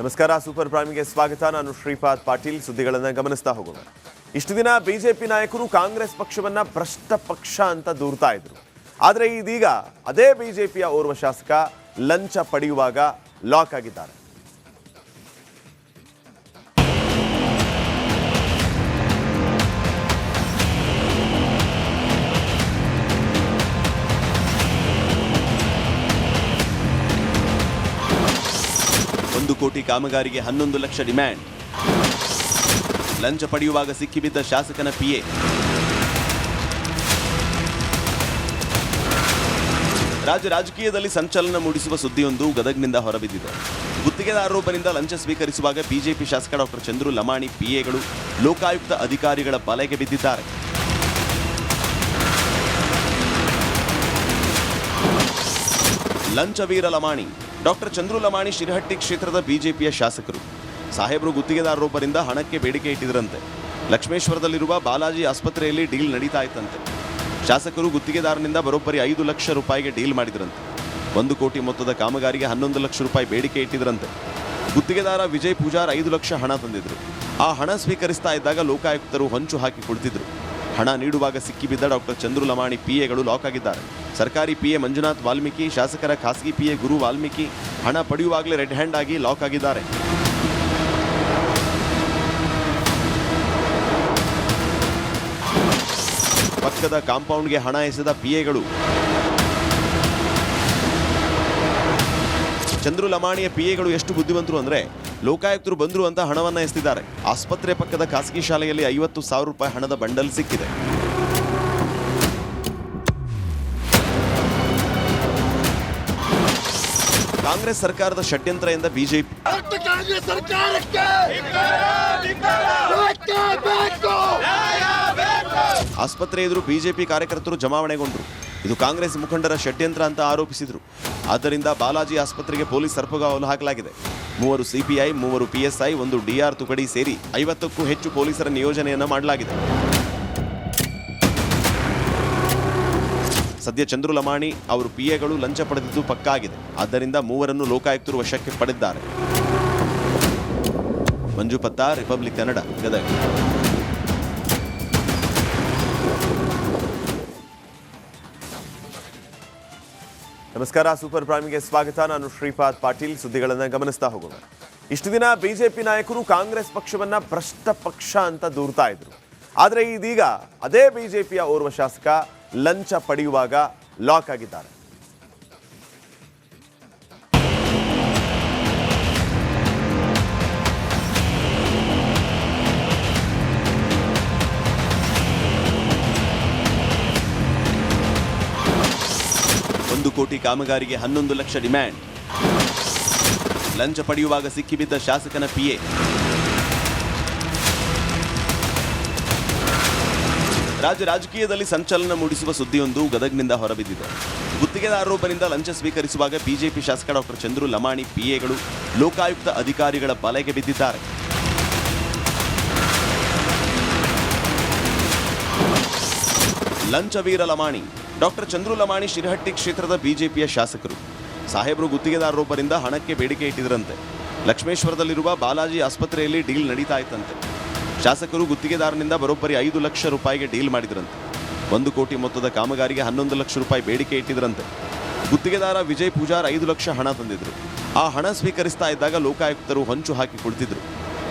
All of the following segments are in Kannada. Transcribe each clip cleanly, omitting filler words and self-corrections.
ನಮಸ್ಕಾರ, ಸೂಪರ್ ಪ್ರೈಮ್ಗೆ ಸ್ವಾಗತ. ನಾನು ಶ್ರೀಪಾದ್ ಪಾಟೀಲ್. ಸುದ್ದಿಗಳನ್ನು ಗಮನಿಸ್ತಾ ಹೋಗೋಣ. ಇಷ್ಟು ದಿನ ಬಿಜೆಪಿ ನಾಯಕರು ಕಾಂಗ್ರೆಸ್ ಪಕ್ಷವನ್ನ ಭ್ರಷ್ಟ ಪಕ್ಷ ಅಂತ ದೂರ್ತಾ ಇದ್ರು. ಆದರೆ ಇದೀಗ ಅದೇ ಬಿಜೆಪಿಯ ಓರ್ವ ಶಾಸಕ ಲಂಚ ಪಡೆಯುವಾಗ ಲಾಕ್ ಆಗಿದ್ದಾರೆ. ಒಂದು ಕೋಟಿ ಕಾಮಗಾರಿಗೆ 11 ಲಕ್ಷ ಡಿಮ್ಯಾಂಡ್. ಲಂಚ ಪಡೆಯುವಾಗ ಸಿಕ್ಕಿಬಿದ್ದ ಶಾಸಕನ ಪಿಎ. ರಾಜಕೀಯದಲ್ಲಿ ಸಂಚಲನ ಮೂಡಿಸುವ ಸುದ್ದಿಯೊಂದು ಗದಗ್ನಿಂದ ಹೊರಬಿದ್ದಿದೆ. ಗುತ್ತಿಗೆದಾರರೊಬ್ಬರಿಂದ ಲಂಚ ಸ್ವೀಕರಿಸುವಾಗ ಬಿಜೆಪಿ ಶಾಸಕ ಡಾಕ್ಟರ್ ಚಂದ್ರು ಲಮಾಣಿ ಪಿಎಗಳು ಲೋಕಾಯುಕ್ತ ಅಧಿಕಾರಿಗಳ ಬಲೆಗೆ ಬಿದ್ದಿದ್ದಾರೆ. ಲಂಚವೀರ ಲಮಾಣಿ. ಡಾಕ್ಟರ್ ಚಂದ್ರು ಲಮಾಣಿ ಶಿರಹಟ್ಟಿ ಕ್ಷೇತ್ರದ ಬಿಜೆಪಿಯ ಶಾಸಕರು. ಸಾಹೇಬರು ಗುತ್ತಿಗೆದಾರರೊಬ್ಬರಿಂದ ಹಣಕ್ಕೆ ಬೇಡಿಕೆ ಇಟ್ಟಿದ್ರಂತೆ. ಲಕ್ಷ್ಮೇಶ್ವರದಲ್ಲಿರುವ ಬಾಲಾಜಿ ಆಸ್ಪತ್ರೆಯಲ್ಲಿ ಡೀಲ್ ನಡೀತಾ ಇತ್ತಂತೆ. ಶಾಸಕರು ಗುತ್ತಿಗೆದಾರನಿಂದ ಬರೋಬ್ಬರಿ 5 ಲಕ್ಷ ರೂಪಾಯಿಗೆ ಡೀಲ್ ಮಾಡಿದ್ರಂತೆ. 1 ಕೋಟಿ ಮೊತ್ತದ ಕಾಮಗಾರಿಗೆ 11 ಲಕ್ಷ ರೂಪಾಯಿ ಬೇಡಿಕೆ ಇಟ್ಟಿದ್ರಂತೆ. ಗುತ್ತಿಗೆದಾರ ವಿಜಯ್ ಪೂಜಾರ್ 5 ಲಕ್ಷ ಹಣ ತಂದಿದ್ರು. ಆ ಹಣ ಸ್ವೀಕರಿಸ್ತಾ ಇದ್ದಾಗ ಲೋಕಾಯುಕ್ತರು ಹೊಂಚು ಹಾಕಿ ಕುಳಿತಿದ್ರು. ಹಣ ನೀಡುವಾಗ ಸಿಕ್ಕಿಬಿದ್ದ ಡಾಕ್ಟರ್ ಚಂದ್ರು ಲಮಾಣಿ ಪಿಎಗಳು ಲಾಕ್ ಆಗಿದ್ದಾರೆ. ಸರ್ಕಾರಿ ಪಿಎ ಮಂಜುನಾಥ್ ವಾಲ್ಮೀಕಿ, ಶಾಸಕರ ಖಾಸಗಿ ಪಿಎ ಗುರು ವಾಲ್ಮೀಕಿ ಹಣ ಪಡೆಯುವಾಗಲೇ ರೆಡ್ ಹ್ಯಾಂಡ್ ಆಗಿ ಲಾಕ್ ಆಗಿದ್ದಾರೆ. ಪಕ್ಕದ ಕಾಂಪೌಂಡ್ಗೆ ಹಣ ಎಸೆದ ಪಿಎಗಳು. ಚಂದ್ರು ಲಮಾಣಿಯ ಪಿಎಗಳು ಎಷ್ಟು ಬುದ್ಧಿವಂತರು ಅಂದ್ರೆ ಲೋಕಾಯುಕ್ತರು ಬಂದ್ರು ಅಂತ ಹಣವನ್ನ ಎಸೆದಿದ್ದಾರೆ. ಆಸ್ಪತ್ರೆ ಪಕ್ಕದ ಖಾಸಗಿ ಶಾಲೆಯಲ್ಲಿ 50,000 ರೂಪಾಯಿ ಹಣದ ಬಂಡಲ್ ಸಿಕ್ಕಿದೆ. ಕಾಂಗ್ರೆಸ್ ಸರ್ಕಾರದ ಷಡ್ಯಂತ್ರ ಎಂದ ಬಿಜೆಪಿ. ಆಸ್ಪತ್ರೆ ಎದುರು ಬಿಜೆಪಿ ಕಾರ್ಯಕರ್ತರು ಜಮಾವಣೆಗೊಂಡರು. ಇದು ಕಾಂಗ್ರೆಸ್ ಮುಖಂಡರ ಷಡ್ಯಂತ್ರ ಅಂತ ಆರೋಪಿಸಿದರು. ಆದ್ದರಿಂದ ಬಾಲಾಜಿ ಆಸ್ಪತ್ರೆಗೆ ಪೊಲೀಸ್ ಸರ್ಪಗಾವಲು ಹಾಕಲಾಗಿದೆ. 3 ಸಿಪಿಐ, 3 ಪಿಎಸ್ಐ, 1 ಡಿಆರ್ ತುಕಡಿ ಸೇರಿ 50ಕ್ಕೂ ಹೆಚ್ಚು ಪೊಲೀಸರ ನಿಯೋಜನೆಯನ್ನು ಮಾಡಲಾಗಿದೆ. ಸದ್ಯ ಚಂದ್ರು ಲಮಾಣಿ ಅವರು ಪಿಎಗಳು ಲಂಚ ಪಡೆದಿದ್ದು ಪಕ್ಕಾ ಆಗಿದೆ. ಆದ್ದರಿಂದ 3ರನ್ನು ಲೋಕಾಯುಕ್ತರು ವಶಕ್ಕೆ ಪಡೆದಿದ್ದಾರೆ. ಮಂಜು ಪತ್ತಾ, ರಿಪಬ್ಲಿಕ್ ಕನ್ನಡ, ಗದಗ. ನಮಸ್ಕಾರ, ಸೂಪರ್ ಪ್ರೈಮ್ಗೆ ಸ್ವಾಗತ. ನಾನು ಶ್ರೀಪಾದ್ ಪಾಟೀಲ್. ಸುದ್ದಿಗಳನ್ನು ಗಮನಿಸ್ತಾ ಹೋಗೋಣ. ಇಷ್ಟು ದಿನ ಬಿಜೆಪಿ ನಾಯಕರು ಕಾಂಗ್ರೆಸ್ ಪಕ್ಷವನ್ನ ಭ್ರಷ್ಟ ಪಕ್ಷ ಅಂತ ದೂರ್ತಾ ಇದ್ರು. ಆದರೆ ಇದೀಗ ಅದೇ ಬಿಜೆಪಿಯ ಓರ್ವ ಶಾಸಕ ಲಂಚ ಪಡೆಯುವಾಗ ಲಾಕ್ ಆಗಿದ್ದಾರೆ. ಒಂದು ಕೋಟಿ ಕಾಮಗಾರಿಗೆ 11 ಲಕ್ಷ ಡಿಮ್ಯಾಂಡ್. ಲಂಚ ಪಡೆಯುವಾಗ ಸಿಕ್ಕಿಬಿದ್ದ ಶಾಸಕನ ಪಿಎ. ರಾಜಕೀಯದಲ್ಲಿ ಸಂಚಲನ ಮೂಡಿಸುವ ಸುದ್ದಿಯೊಂದು ಗದಗ್ನಿಂದ ಹೊರಬಿದ್ದಿದೆ. ಗುತ್ತಿಗೆದಾರರೊಬ್ಬರಿಂದ ಲಂಚ ಸ್ವೀಕರಿಸುವಾಗ ಬಿಜೆಪಿ ಶಾಸಕ ಡಾಕ್ಟರ್ ಚಂದ್ರು ಲಮಾಣಿ ಪಿಎಗಳು ಲೋಕಾಯುಕ್ತ ಅಧಿಕಾರಿಗಳ ಬಲೆಗೆ ಬಿದ್ದಿದ್ದಾರೆ. ಲಂಚವೀರ ಲಮಾಣಿ. ಡಾಕ್ಟರ್ ಚಂದ್ರು ಲಮಾಣಿ ಶಿರಹಟ್ಟಿ ಕ್ಷೇತ್ರದ ಬಿಜೆಪಿಯ ಶಾಸಕರು. ಸಾಹೇಬರು ಗುತ್ತಿಗೆದಾರರೊಬ್ಬರಿಂದ ಹಣಕ್ಕೆ ಬೇಡಿಕೆ ಇಟ್ಟಿದ್ರಂತೆ. ಲಕ್ಷ್ಮೇಶ್ವರದಲ್ಲಿರುವ ಬಾಲಾಜಿ ಆಸ್ಪತ್ರೆಯಲ್ಲಿ ಡೀಲ್ ನಡೀತಾ ಇತ್ತಂತೆ. ಶಾಸಕರು ಗುತ್ತಿಗೆದಾರನಿಂದ ಬರೋಬ್ಬರಿ 5 ಲಕ್ಷ ರೂಪಾಯಿಗೆ ಡೀಲ್ ಮಾಡಿದ್ರಂತೆ. 1 ಕೋಟಿ ಮೊತ್ತದ ಕಾಮಗಾರಿಗೆ 11 ಲಕ್ಷ ರೂಪಾಯಿ ಬೇಡಿಕೆ ಇಟ್ಟಿದ್ರಂತೆ. ಗುತ್ತಿಗೆದಾರ ವಿಜಯ್ ಪೂಜಾರ್ 5 ಲಕ್ಷ ಹಣ ತಂದಿದ್ರು. ಆ ಹಣ ಸ್ವೀಕರಿಸ್ತಾ ಇದ್ದಾಗ ಲೋಕಾಯುಕ್ತರು ಹೊಂಚು ಹಾಕಿ ಕುಳಿತಿದ್ರು.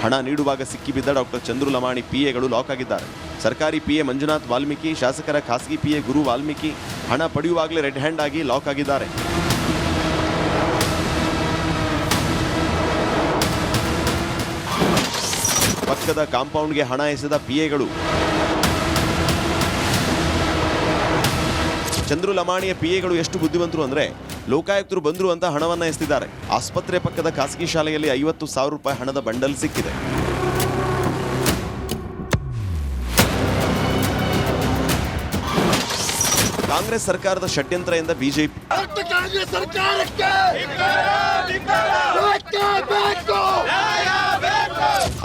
ಹಣ ನೀಡುವಾಗ ಸಿಕ್ಕಿಬಿದ್ದ ಡಾಕ್ಟರ್ ಚಂದ್ರು ಲಮಾಣಿ ಪಿಎಗಳು ಲಾಕ್ ಆಗಿದ್ದಾರೆ. ಸರ್ಕಾರಿ ಪಿಎ ಮಂಜುನಾಥ್ ವಾಲ್ಮೀಕಿ, ಶಾಸಕರ ಖಾಸಗಿ ಪಿಎ ಗುರು ವಾಲ್ಮೀಕಿ ಹಣ ಪಡೆಯುವಾಗಲೇ ರೆಡ್ ಹ್ಯಾಂಡ್ ಆಗಿ ಲಾಕ್ ಆಗಿದ್ದಾರೆ. ಪಕ್ಕದ ಕಾಂಪೌಂಡ್ಗೆ ಹಣ ಎಸೆದ ಪಿಎಗಳು. ಚಂದ್ರು ಲಮಾಣಿಯ ಪಿಎಗಳು ಎಷ್ಟು ಬುದ್ಧಿವಂತರು ಅಂದ್ರೆ ಲೋಕಾಯುಕ್ತರು ಬಂದ್ರು ಅಂತ ಹಣವನ್ನ ಎಸೆದಿದ್ದಾರೆ. ಆಸ್ಪತ್ರೆ ಪಕ್ಕದ ಖಾಸಗಿ ಶಾಲೆಯಲ್ಲಿ 50,000 ರೂಪಾಯಿ ಹಣದ ಬಂಡಲ್ ಸಿಕ್ಕಿದೆ. ಕಾಂಗ್ರೆಸ್ ಸರ್ಕಾರದ ಷಡ್ಯಂತ್ರ ಎಂದ ಬಿಜೆಪಿ.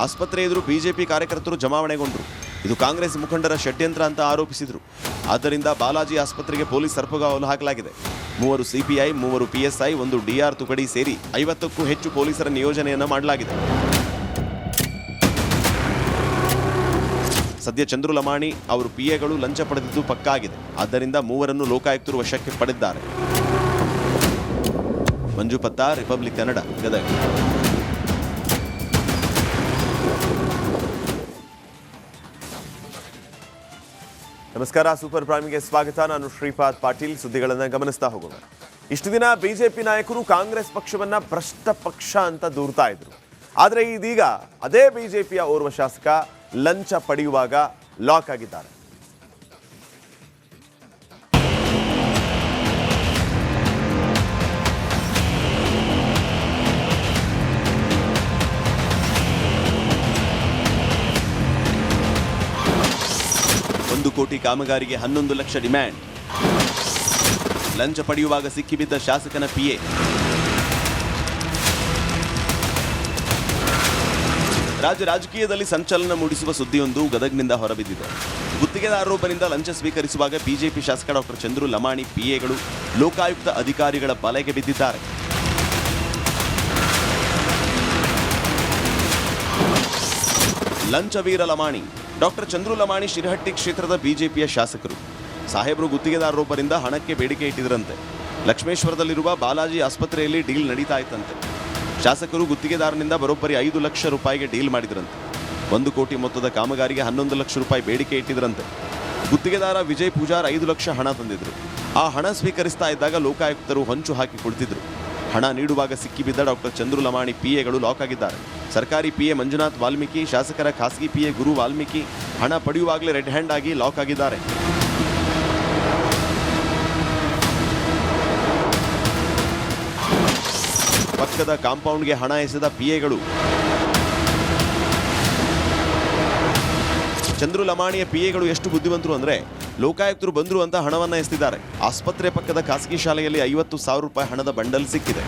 ಆಸ್ಪತ್ರೆ ಎದುರು ಬಿಜೆಪಿ ಕಾರ್ಯಕರ್ತರು ಜಮಾವಣೆಗೊಂಡರು. ಇದು ಕಾಂಗ್ರೆಸ್ ಮುಖಂಡರ ಷಡ್ಯಂತ್ರ ಅಂತ ಆರೋಪಿಸಿದರು. ಆದ್ದರಿಂದ ಬಾಲಾಜಿ ಆಸ್ಪತ್ರೆಗೆ ಪೊಲೀಸ್ ಸರ್ಪಗಾವಲು ಹಾಕಲಾಗಿದೆ. 3 ಸಿಪಿಐ 3 ಪಿಎಸ್ಐ 1 ಡಿಆರ್ ತುಕಡಿ ಸೇರಿ 50ಕ್ಕೂ ಹೆಚ್ಚು ಪೊಲೀಸರ ನಿಯೋಜನೆಯನ್ನು ಮಾಡಲಾಗಿದೆ. ಸದ್ಯ ಚಂದ್ರು ಲಮಾಣಿ ಅವರು ಪಿಎಗಳು ಲಂಚ ಪಡೆದಿದ್ದು ಪಕ್ಕಾ ಆಗಿದೆ. ಆದ್ದರಿಂದ ಮೂವರನ್ನು ಲೋಕಾಯುಕ್ತರು ವಶಕ್ಕೆ ಪಡೆದಿದ್ದಾರೆ. ಮಂಜು ಪತ್ತಾರ್, ರಿಪಬ್ಲಿಕ್ ಕನ್ನಡ, ಗದಗ. ನಮಸ್ಕಾರ, ಸೂಪರ್ ಪ್ರೈಮ್ಗೆ ಸ್ವಾಗತ. ನಾನು ಶ್ರೀಪಾದ್ ಪಾಟೀಲ್. ಸುದ್ದಿಗಳನ್ನು ಗಮನಿಸ್ತಾ ಹೋಗೋಣ. ಇಷ್ಟು ದಿನ ಬಿಜೆಪಿ ನಾಯಕರು ಕಾಂಗ್ರೆಸ್ ಪಕ್ಷವನ್ನ ಭ್ರಷ್ಟ ಪಕ್ಷ ಅಂತ ದೂರ್ತಾ ಇದ್ರು. ಆದರೆ ಇದೀಗ ಅದೇ ಬಿಜೆಪಿಯ ಓರ್ವ ಶಾಸಕ ಲಂಚ ಪಡೆಯುವಾಗ ಲಾಕ್ ಆಗಿದ್ದಾರೆ. ಒಂದು ಕೋಟಿ ಕಾಮಗಾರಿಗೆ 11 ಲಕ್ಷ ಡಿಮ್ಯಾಂಡ್. ಲಂಚ ಪಡೆಯುವಾಗ ಸಿಕ್ಕಿಬಿದ್ದ ಶಾಸಕನ ಪಿಎ. ರಾಜಕೀಯದಲ್ಲಿ ಸಂಚಲನ ಮೂಡಿಸುವ ಸುದ್ದಿಯೊಂದು ಗದಗ್ನಿಂದ ಹೊರಬಿದ್ದಿದೆ. ಗುತ್ತಿಗೆದಾರರೊಬ್ಬರಿಂದ ಲಂಚ ಸ್ವೀಕರಿಸುವಾಗ ಬಿಜೆಪಿ ಶಾಸಕ ಡಾಕ್ಟರ್ ಚಂದ್ರು ಲಮಾಣಿ ಪಿಎಗಳು ಲೋಕಾಯುಕ್ತ ಅಧಿಕಾರಿಗಳ ಬಲೆಗೆ ಬಿದ್ದಿದ್ದಾರೆ. ಲಂಚವೀರ ಲಮಾಣಿ. ಡಾಕ್ಟರ್ ಚಂದ್ರು ಲಮಾಣಿ ಶಿರಹಟ್ಟಿ ಕ್ಷೇತ್ರದ ಬಿಜೆಪಿಯ ಶಾಸಕರು. ಸಾಹೇಬರು ಗುತ್ತಿಗೆದಾರರೊಬ್ಬರಿಂದ ಹಣಕ್ಕೆ ಬೇಡಿಕೆ ಇಟ್ಟಿದ್ರಂತೆ. ಲಕ್ಷ್ಮೇಶ್ವರದಲ್ಲಿರುವ ಬಾಲಾಜಿ ಆಸ್ಪತ್ರೆಯಲ್ಲಿ ಡೀಲ್ ನಡೀತಾ ಇತ್ತಂತೆ. ಶಾಸಕರು ಗುತ್ತಿಗೆದಾರನಿಂದ ಬರೋಬ್ಬರಿ 5 ಲಕ್ಷ ರೂಪಾಯಿಗೆ ಡೀಲ್ ಮಾಡಿದ್ರಂತೆ. 1 ಕೋಟಿ ಮೊತ್ತದ ಕಾಮಗಾರಿಗೆ 11 ಲಕ್ಷ ರೂಪಾಯಿ ಬೇಡಿಕೆ ಇಟ್ಟಿದ್ರಂತೆ. ಗುತ್ತಿಗೆದಾರ ವಿಜಯ್ ಪೂಜಾರ್ 5 ಲಕ್ಷ ಹಣ ತಂದಿದ್ರು. ಆ ಹಣ ಸ್ವೀಕರಿಸ್ತಾ ಇದ್ದಾಗ ಲೋಕಾಯುಕ್ತರು ಹೊಂಚು ಹಾಕಿ ಕುಳಿತಿದ್ರು. ಹಣ ನೀಡುವಾಗ ಸಿಕ್ಕಿಬಿದ್ದ ಡಾಕ್ಟರ್ ಚಂದ್ರು ಲಮಾಣಿ ಪಿಎಗಳು ಲಾಕ್ ಆಗಿದ್ದಾರೆ. ಸರ್ಕಾರಿ ಪಿಎ ಮಂಜುನಾಥ್ ವಾಲ್ಮೀಕಿ, ಶಾಸಕರ ಖಾಸಗಿ ಪಿಎ ಗುರು ವಾಲ್ಮೀಕಿ ಹಣ ಪಡೆಯುವಾಗಲೇ ರೆಡ್ ಹ್ಯಾಂಡ್ ಆಗಿ ಲಾಕ್ ಆಗಿದ್ದಾರೆ. ಪಕ್ಕದ ಕಾಂಪೌಂಡ್ಗೆ ಹಣ ಎಸೆದ ಪಿಎಗಳು. ಚಂದ್ರು ಲಮಾಣಿಯ ಪಿಎಗಳು ಎಷ್ಟು ಬುದ್ಧಿವಂತರು ಅಂದ್ರೆ ಲೋಕಾಯುಕ್ತರು ಬಂದ್ರು ಅಂತ ಹಣವನ್ನ ಎಸೆದಿದ್ದಾರೆ. ಆಸ್ಪತ್ರೆ ಪಕ್ಕದ ಖಾಸಗಿ ಶಾಲೆಯಲ್ಲಿ 50,000 ರೂಪಾಯಿ ಹಣದ ಬಂಡಲ್ ಸಿಕ್ಕಿದೆ.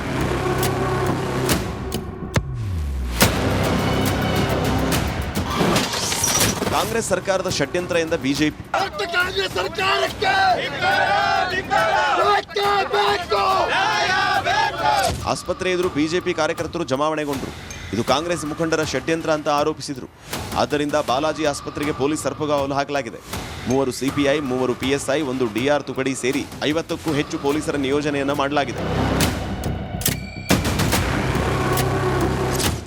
ಕಾಂಗ್ರೆಸ್ ಸರ್ಕಾರದ ಷಡ್ಯಂತ್ರ ಎಂದ ಬಿಜೆಪಿ. ಆಸ್ಪತ್ರೆ ಎದುರು ಬಿಜೆಪಿ ಕಾರ್ಯಕರ್ತರು ಜಮಾವಣೆಗೊಂಡರು. ಇದು ಕಾಂಗ್ರೆಸ್ ಮುಖಂಡರ ಷಡ್ಯಂತ್ರ ಅಂತ ಆರೋಪಿಸಿದರು. ಆದ್ದರಿಂದ ಬಾಲಾಜಿ ಆಸ್ಪತ್ರೆಗೆ ಪೊಲೀಸ್ ಸರ್ಪಗಾವಲು ಹಾಕಲಾಗಿದೆ. 3 ಸಿಪಿಐ 3 ಪಿಎಸ್ಐ 1 ಡಿಆರ್ ತುಕಡಿ ಸೇರಿ 50ಕ್ಕೂ ಹೆಚ್ಚು ಪೊಲೀಸರ ನಿಯೋಜನೆಯನ್ನು ಮಾಡಲಾಗಿದೆ.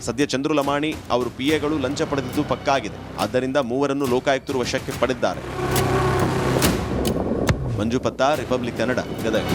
ಸದ್ಯ ಚಂದ್ರು ಲಮಾಣಿ ಅವರು ಪಿಎಗಳು ಲಂಚ ಪಡೆದಿದ್ದು ಪಕ್ಕಾ ಆಗಿದೆ. ಆದ್ದರಿಂದ ಮೂವರನ್ನು ಲೋಕಾಯುಕ್ತರು ವಶಕ್ಕೆ ಪಡೆದಿದ್ದಾರೆ. ಮಂಜು ಪತ್ತಾರ್, ರಿಪಬ್ಲಿಕ್ ಕನ್ನಡ, ಗದಗ.